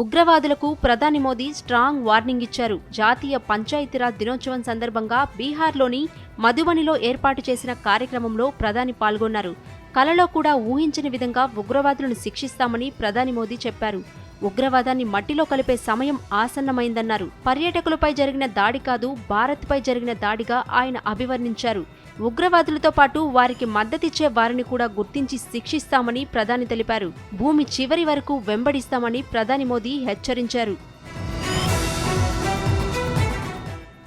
ఉగ్రవాదులకు ప్రధాని Modi strong warning ఇచ్చారు. జాతీయ పంచాయతీరాజ్ దినోత్సవం సందర్భంగా బీహార్లోని మధుబనిలో ఏర్పాటు చేసిన కార్యక్రమంలో ప్రధాని పాల్గొన్నారు. కలలో కూడా ఊహించని విధంగా ఉగ్రవాదులను శిక్షిస్తామని ప్రధాని మోదీ చెప్పారు. ఉగ్రవాదాన్ని మట్టిలో కలిపే సమయం ఆసన్నమైందన్నారు. పర్యాటకులపై జరిగిన దాడి కాదు, భారత్పై జరిగిన దాడిగా ఆయన అభివర్ణించారు. ఉగ్రవాదులతో పాటు వారికి మద్దతిచ్చే వారిని కూడా గుర్తించి శిక్షిస్తామని ప్రధాని తెలిపారు. భూమి చివరి వరకు వెంబడిస్తామని ప్రధాని మోదీ హెచ్చరించారు.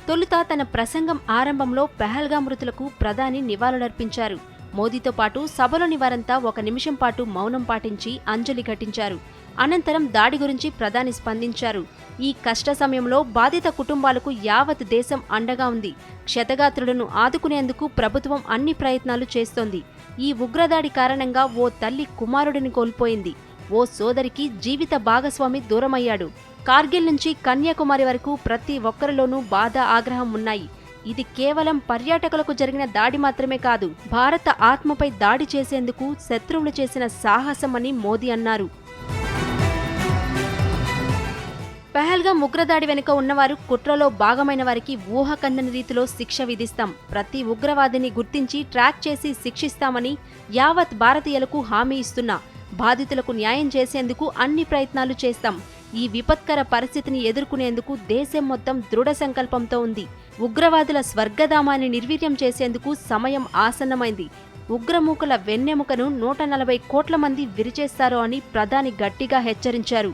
తొలుత తన ప్రసంగం ఆరంభంలో పెహల్గాం మృతులకు ప్రధాని నివాళులర్పించారు. మోదీతో పాటు సభలోని వారంతా 1 నిమిషం పాటు మౌనం పాటించి అంజలి ఘటించారు. అనంతరం దాడి గురించి ప్రధాని స్పందించారు. ఈ కష్ట సమయంలో బాధిత కుటుంబాలకు యావత్ దేశం అండగా ఉంది. క్షతగాత్రులను ఆదుకునేందుకు ప్రభుత్వం అన్ని ప్రయత్నాలు చేస్తోంది. ఈ ఉగ్రదాడి కారణంగా ఓ తల్లి కుమారుడిని కోల్పోయింది. ఓ సోదరికి జీవిత భాగస్వామి దూరమయ్యాడు. కార్గిల్ నుంచి కన్యాకుమారి వరకు ప్రతి ఒక్కరిలోనూ బాధ, ఆగ్రహం ఉన్నాయి. ఇది కేవలం పర్యాటకులకు జరిగిన దాడి మాత్రమే కాదు, భారత ఆత్మపై దాడి చేసేందుకు శత్రువులు చేసిన సాహసమని మోదీ అన్నారు. పెహల్గాం ఉగ్రదాడి వెనుక ఉన్నవారు, కుట్రలో భాగమైన వారికి ఊహకందని రీతిలో శిక్ష విధిస్తాం. ప్రతి ఉగ్రవాదిని గుర్తించి ట్రాక్ చేసి శిక్షిస్తామని యావత్ భారతీయులకు హామీ ఇస్తున్నా. బాధితులకు న్యాయం చేసేందుకు అన్ని ప్రయత్నాలు చేస్తాం. ఈ విపత్కర పరిస్థితిని ఎదుర్కొనేందుకు దేశం మొత్తం దృఢ సంకల్పంతో ఉంది. ఉగ్రవాదుల స్వర్గధామాన్ని నిర్వీర్యం చేసేందుకు సమయం ఆసన్నమైంది. ఉగ్రమూకల వెన్నెముకను 140 కోట్ల మంది విరిచేస్తారు అని ప్రధాని గట్టిగా హెచ్చరించారు.